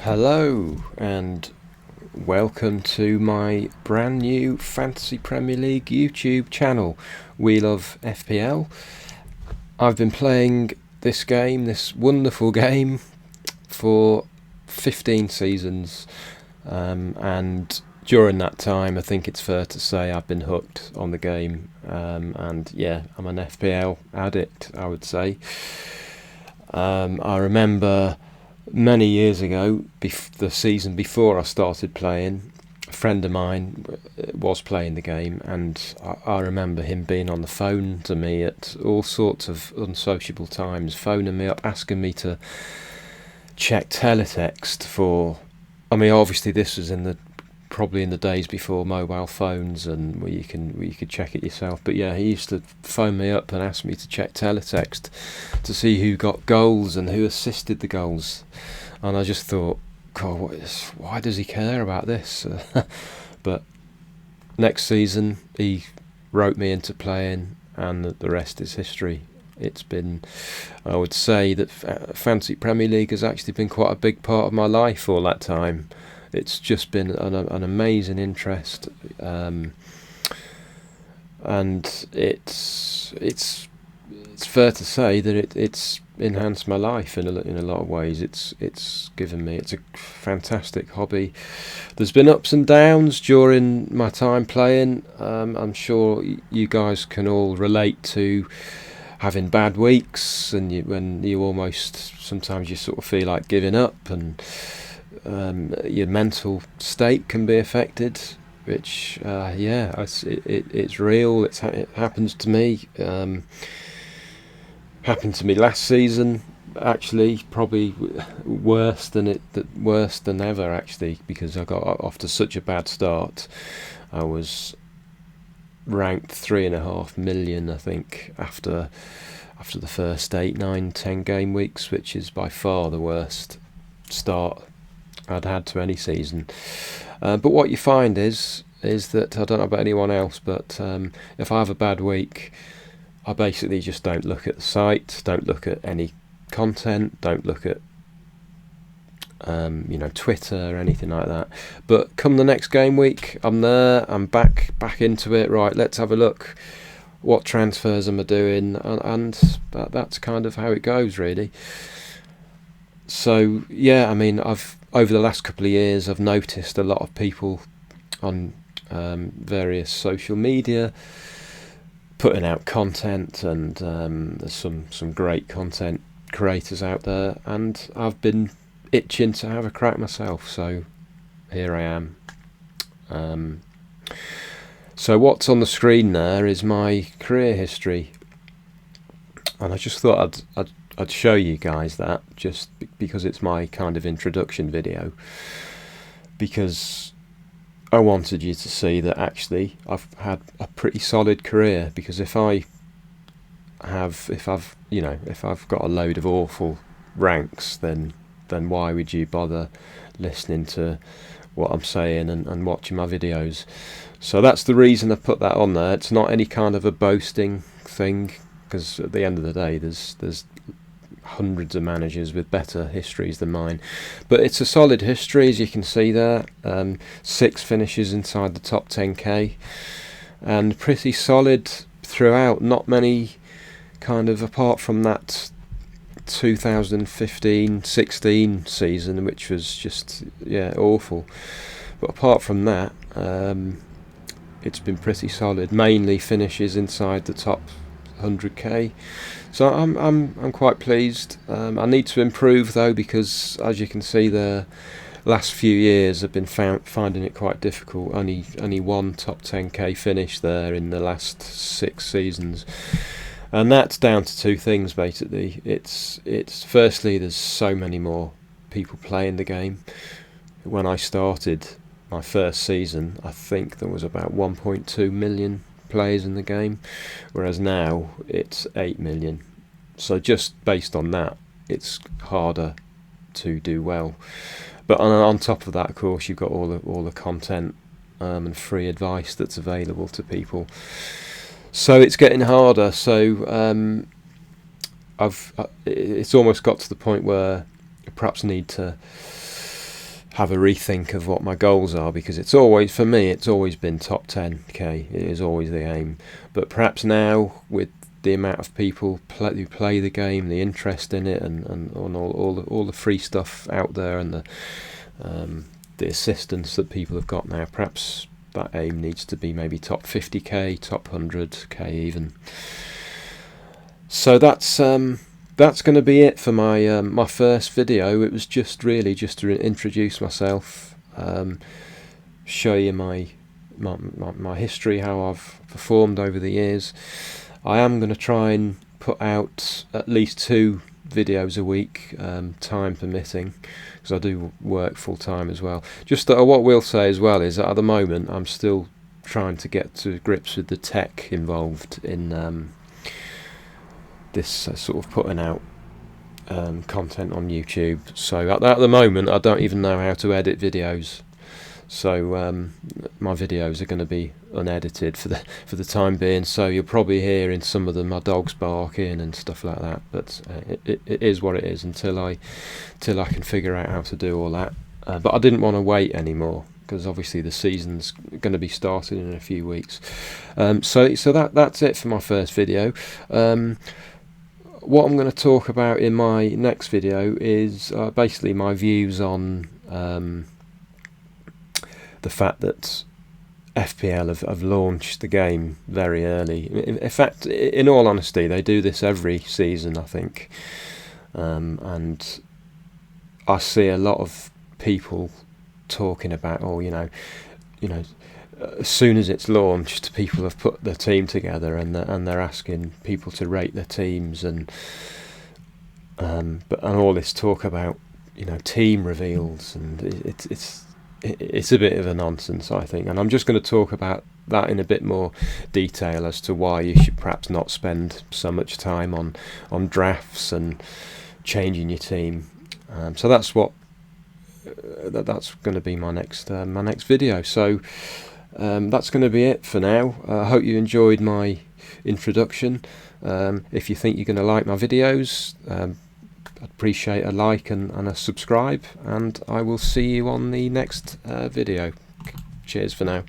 Hello and welcome to my brand new Fantasy Premier League YouTube channel, We Love FPL. I've been playing this wonderful game, for 15 seasons, and during that time I think it's fair to say I've been hooked on the game, and yeah, I'm an FPL addict, I would say. I remember many years ago, the season before I started playing, a friend of mine was playing the game, and I remember him being on the phone to me at all sorts of unsociable times, phoning me up, asking me to check teletext for. I mean, obviously this was probably in the days before mobile phones and where you could check it yourself. But yeah, he used to phone me up and ask me to check teletext to see who got goals and who assisted the goals. And I just thought, God, why does he care about this? But next season he wrote me into playing, and the rest is history. It's been, I would say that Fantasy Premier League has actually been quite a big part of my life all that time. It's just been an amazing interest, and it's fair to say that it's enhanced my life in a lot of ways. It's given me, it's a fantastic hobby. There's been ups and downs during my time playing. I'm sure you guys can all relate to having bad weeks, and when you almost, sometimes you sort of feel like giving up, and your mental state can be affected, which it's real. It happens to me. Happened to me last season, actually, probably worse than ever, actually, because I got off to such a bad start. I was ranked 3.5 million, I think, after the first 8, 9, 10 game weeks, which is by far the worst start I'd had to any season. But what you find is that, I don't know about anyone else, but if I have a bad week, I basically just don't look at the site, don't look at any content, don't look at Twitter or anything like that. But come the next game week, I'm there, I'm back into it. Right, let's have a look. What transfers am I doing? And that's kind of how it goes, really. So yeah, I mean, over the last couple of years, I've noticed a lot of people on various social media putting out content, and there's some great content creators out there, and I've been itching to have a crack myself, so here I am. So what's on the screen there is my career history, and I just thought I'd show you guys that, just because it's my kind of introduction video, because I wanted you to see that actually I've had a pretty solid career. Because if I've got a load of awful ranks, then why would you bother listening to what I'm saying and watching my videos? So that's the reason I put that on there. It's not any kind of a boasting thing, because at the end of the day, there's hundreds of managers with better histories than mine, but it's a solid history, as you can see there. 6 finishes inside the top 10k, and pretty solid throughout. Not many, kind of, apart from that 2015-16 season, which was just awful, but apart from that, it's been pretty solid. Mainly finishes inside the top 100k. So I'm quite pleased. I need to improve though, because as you can see, the last few years I've been finding it quite difficult. Only one top 10k finish there in the last 6 seasons, and that's down to 2 things basically. It's firstly, there's so many more people playing the game. When I started my first season, I think there was about 1.2 million players in the game, whereas now it's 8 million. So just based on that, it's harder to do well. But on top of that, of course, you've got all the content and free advice that's available to people. So it's getting harder. So it's almost got to the point where I perhaps need to have a rethink of what my goals are, because it's always, for me, it's always been top 10k. It is always the aim, but perhaps now, with the amount of people who play the game, the interest in it, and all the free stuff out there, and the assistance that people have got now, perhaps that aim needs to be maybe top 50k, top 100k even. So that's going to be it for my my first video. It was just really just to introduce myself, show you my history, how I've performed over the years. I am going to try and put out at least 2 videos a week, time permitting, because I do work full time as well. Just that what we'll say as well is that at the moment I'm still trying to get to grips with the tech involved in this sort of putting out content on YouTube. So at the moment I don't even know how to edit videos. So my videos are going to be unedited for the time being. So you'll probably hear in some of them my dogs barking and stuff like that. But it is what it is until I can figure out how to do all that. But I didn't want to wait anymore, because obviously the season's going to be starting in a few weeks. So that's it for my first video. What I'm going to talk about in my next video is basically my views on the fact that FPL have launched the game very early. In fact, in all honesty, they do this every season, I think, and I see a lot of people talking about, as soon as it's launched, people have put their team together, and they're asking people to rate their teams, and all this talk about team reveals, and it's a bit of a nonsense, I think. And I'm just going to talk about that in a bit more detail as to why you should perhaps not spend so much time on drafts and changing your team. So that's what that's going to be my next video. So that's going to be it for now. I hope you enjoyed my introduction. If you think you're going to like my videos, I'd appreciate a like and a subscribe, and I will see you on the next video. Cheers for now.